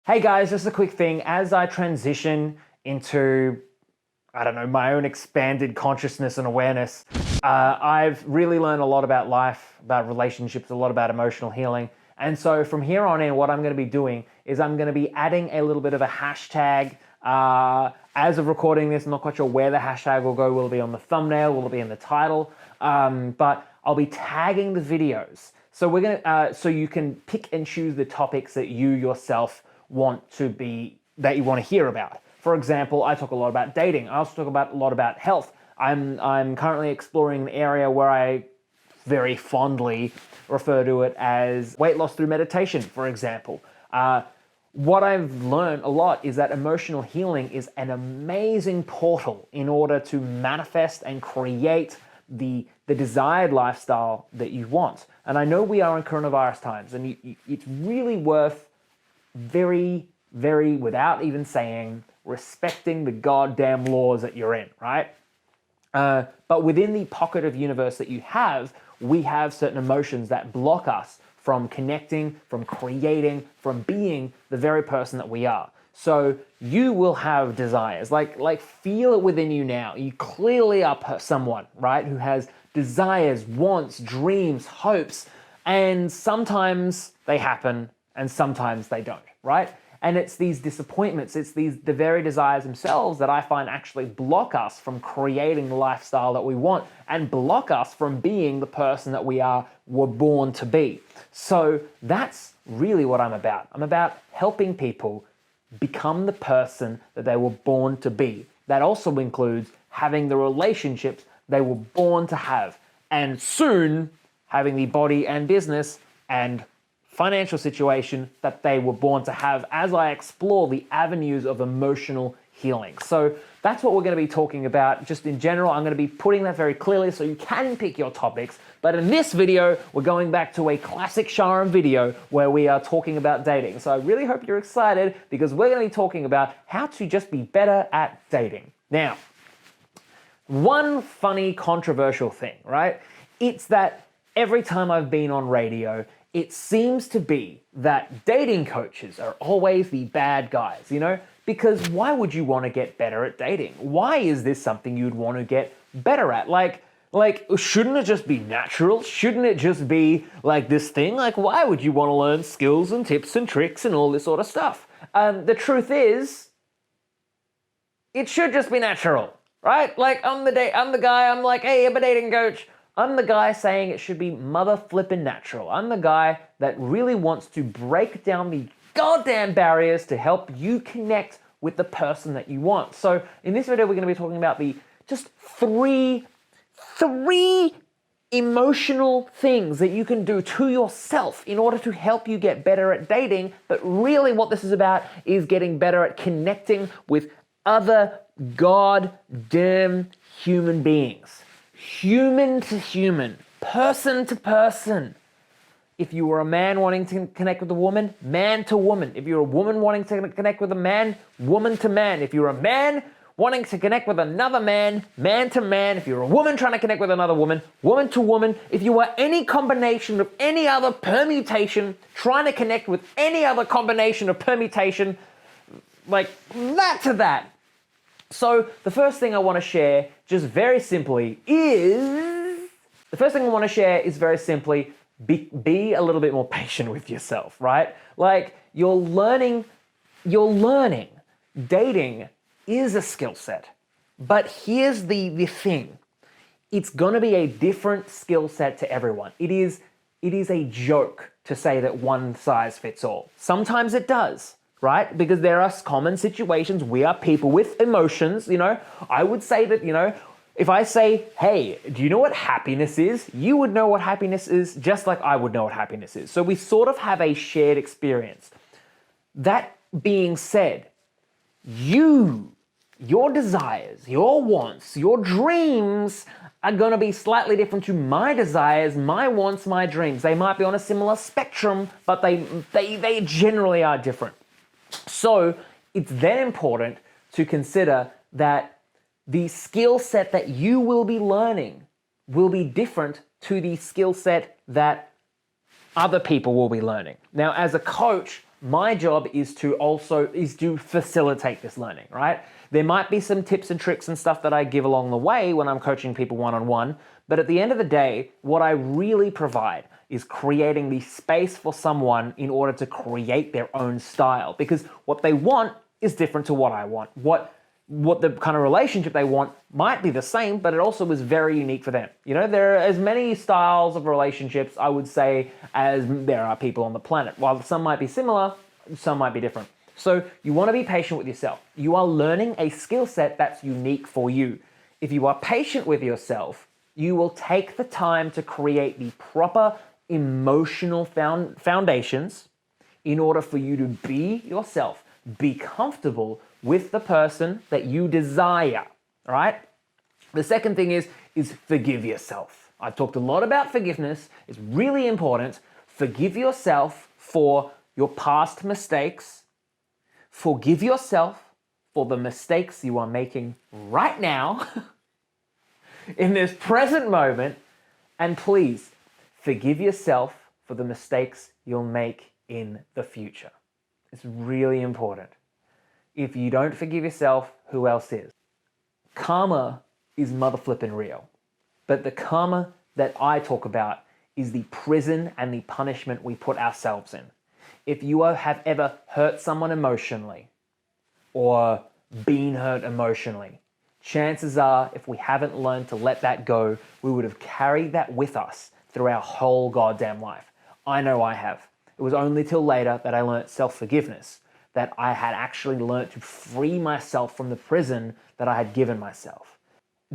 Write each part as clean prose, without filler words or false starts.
Hey guys, just a quick thing. As I transition into, my own expanded consciousness and awareness, I've really learned a lot about life, about relationships, a lot about emotional healing. And so from here on in, what I'm going to be doing is I'm going to be adding a little bit of a hashtag. As of recording this, I'm not quite sure where the hashtag will go. Will it be on the thumbnail? Will it be in the title? But I'll be tagging the videos. So we're gonna, so you can pick and choose the topics that you yourself that you want to hear about. For example, I talk a lot about dating. I also talk a lot about health. I'm currently exploring an area where I very fondly refer to it as weight loss through meditation, for example. What I've learned a lot is that emotional healing is an amazing portal in order to manifest and create the desired lifestyle that you want. And I know we are in coronavirus times, and it's really worth very, without even saying, respecting the goddamn laws that you're in, right? But within the pocket of universe that you have, we have certain emotions that block us from connecting, from creating, from being the very person that we are. So you will have desires, like feel it within you now. You clearly are someone, right, who has desires, wants, dreams, hopes, and sometimes they happen and sometimes they don't, right? And it's these disappointments, it's the very desires themselves that I find actually block us from creating the lifestyle that we want and block us from being the person that were born to be. So that's really what I'm about. I'm about helping people become the person that they were born to be. That also includes having the relationships they were born to have, and soon having the body and business and financial situation that they were born to have as I explore the avenues of emotional healing. So that's what we're going to be talking about just in general. I'm going to be putting that very clearly so you can pick your topics. But in this video, we're going back to a classic Sharon video where we are talking about dating. So I really hope you're excited because we're going to be talking about how to just be better at dating. Now, one funny, controversial thing, right? It's that every time I've been on radio, it seems to be that dating coaches are always the bad guys, Because why would you want to get better at dating? Why is this something you'd want to get better at? Like, shouldn't it just be natural? Shouldn't it just be like this thing? Like, why would you want to learn skills and tips and tricks and all this sort of stuff? The truth is, it should just be natural, right? Like, I'm the guy, I'm like, hey, I'm a dating coach. I'm the guy saying it should be mother flippin' natural. I'm the guy that really wants to break down the goddamn barriers to help you connect with the person that you want. So in this video, we're going to be talking about the just three emotional things that you can do to yourself in order to help you get better at dating. But really what this is about is getting better at connecting with other goddamn human beings. Human to human, person to person. If you were a man wanting to connect with a woman, man to woman. If you're a woman wanting to connect with a man, woman to man. If you're a man wanting to connect with another man, man to man. If you're a woman trying to connect with another woman, woman to woman. If you are any combination of any other permutation, trying to connect with any other combination of permutation, like that to that. So the first thing I want to share, just very simply, is be a little bit more patient with yourself, right? Like you're learning. Dating is a skill set, but here's the thing: it's going to be a different skill set to everyone. It is a joke to say that one size fits all. Sometimes it does. Right? Because there are common situations. We are people with emotions, I would say that, if I say, hey, do you know what happiness is? You would know what happiness is just like I would know what happiness is. So we sort of have a shared experience. That being said, your desires, your wants, your dreams are going to be slightly different to my desires, my wants, my dreams. They might be on a similar spectrum, but they generally are different. So it's then important to consider that the skill set that you will be learning will be different to the skill set that other people will be learning. Now, as a coach, My job is to facilitate this learning, right? There might be some tips and tricks and stuff that I give along the way when I'm coaching people one-on-one, but at the end of the day, what I really provide is creating the space for someone in order to create their own style, because what they want is different to what I want. What the kind of relationship they want might be the same, but it also is very unique for them. You know, there are as many styles of relationships, I would say, as there are people on the planet. While some might be similar, some might be different. So you want to be patient with yourself. You are learning a skill set that's unique for you. If you are patient with yourself, you will take the time to create the proper emotional foundations in order for you to be yourself, be comfortable with the person that you desire, all right? The second thing is forgive yourself. I've talked a lot about forgiveness. It's really important. Forgive yourself for your past mistakes. Forgive yourself for the mistakes you are making right now in this present moment. And please, forgive yourself for the mistakes you'll make in the future. It's really important. If you don't forgive yourself, who else is? Karma is mother flippin' real. But the karma that I talk about is the prison and the punishment we put ourselves in. If you have ever hurt someone emotionally or been hurt emotionally, chances are, if we haven't learned to let that go, we would have carried that with us through our whole goddamn life. I know I have. It was only till later that I learned self-forgiveness, that I had actually learned to free myself from the prison that I had given myself.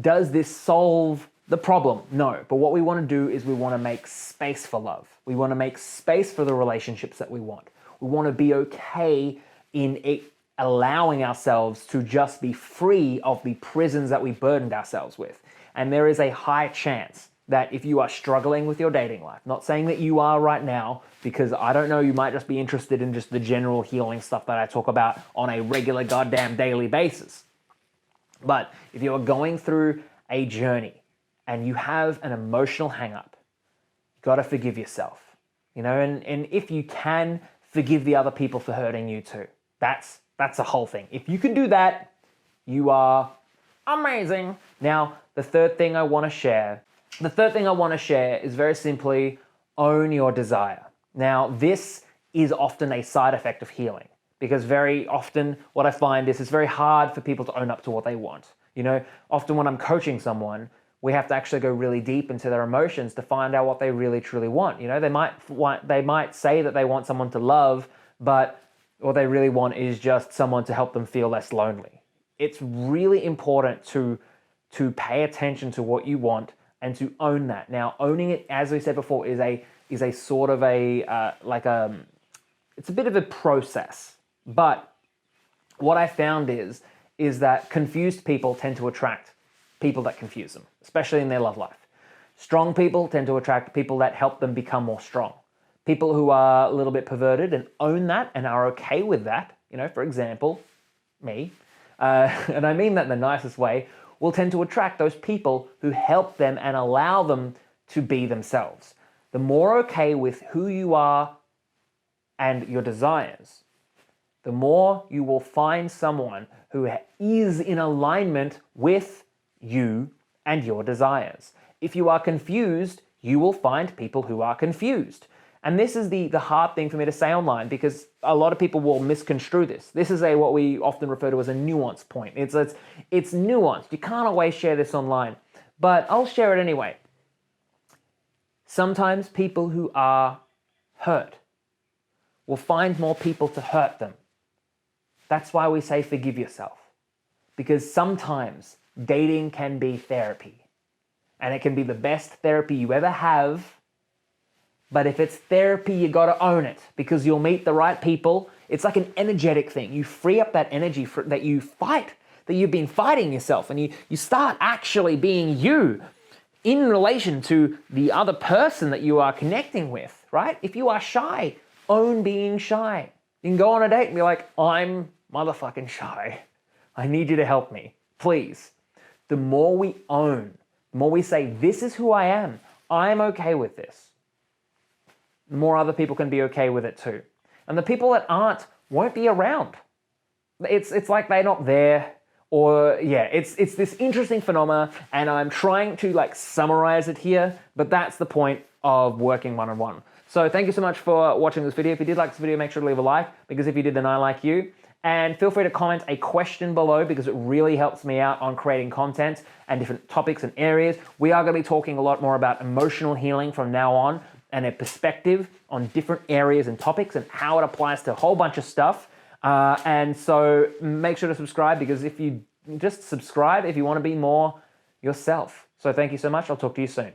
Does this solve the problem? No. But what we want to do is we want to make space for love. We want to make space for the relationships that we want. We want to be okay in allowing ourselves to just be free of the prisons that we burdened ourselves with. And there is a high chance that if you are struggling with your dating life, not saying that you are right now, because I don't know, you might just be interested in just the general healing stuff that I talk about on a regular goddamn daily basis. But if you're going through a journey and you have an emotional hang-up, you gotta forgive yourself. You know, and if you can, forgive the other people for hurting you too. That's the whole thing. If you can do that, you are amazing. Now, the third thing I wanna share is very simply own your desire. Now, this is often a side effect of healing, because very often what I find is it's very hard for people to own up to what they want. You know, often when I'm coaching someone, we have to actually go really deep into their emotions to find out what they really truly want. You know, they might say that they want someone to love, but what they really want is just someone to help them feel less lonely. It's really important to pay attention to what you want and to own that. Now, owning it, as we said before, is a sort of it's a bit of a process. But what I found is that confused people tend to attract people that confuse them, especially in their love life. Strong people tend to attract people that help them become more strong. People who are a little bit perverted and own that and are okay with that, you know, for example, me, and I mean that in the nicest way, will tend to attract those people who help them and allow them to be themselves. The more okay with who you are and your desires, the more you will find someone who is in alignment with you and your desires. If you are confused, you will find people who are confused. And this is the hard thing for me to say online, because a lot of people will misconstrue this. This is what we often refer to as a nuance point. It's nuanced. You can't always share this online, but I'll share it anyway. Sometimes people who are hurt will find more people to hurt them. That's why we say forgive yourself, because sometimes dating can be therapy, and it can be the best therapy you ever have. But if it's therapy, you gotta own it, because you'll meet the right people. It's like an energetic thing. You free up that energy that you've been fighting yourself, and you start actually being you in relation to the other person that you are connecting with, right? If you are shy, own being shy. You can go on a date and be like, I'm motherfucking shy. I need you to help me, please. The more we own, the more we say, this is who I am, I'm okay with this, the more other people can be okay with it too. And the people that aren't won't be around. It's like they're not there, or yeah, it's this interesting phenomena, and I'm trying to like summarize it here, but that's the point of working one-on-one. So thank you so much for watching this video. If you did like this video, make sure to leave a like, because if you did, then I like you. And feel free to comment a question below, because it really helps me out on creating content and different topics and areas. We are going to be talking a lot more about emotional healing from now on, and a perspective on different areas and topics and how it applies to a whole bunch of stuff. And so make sure to subscribe, because if you just subscribe, if you want to be more yourself. So thank you so much. I'll talk to you soon.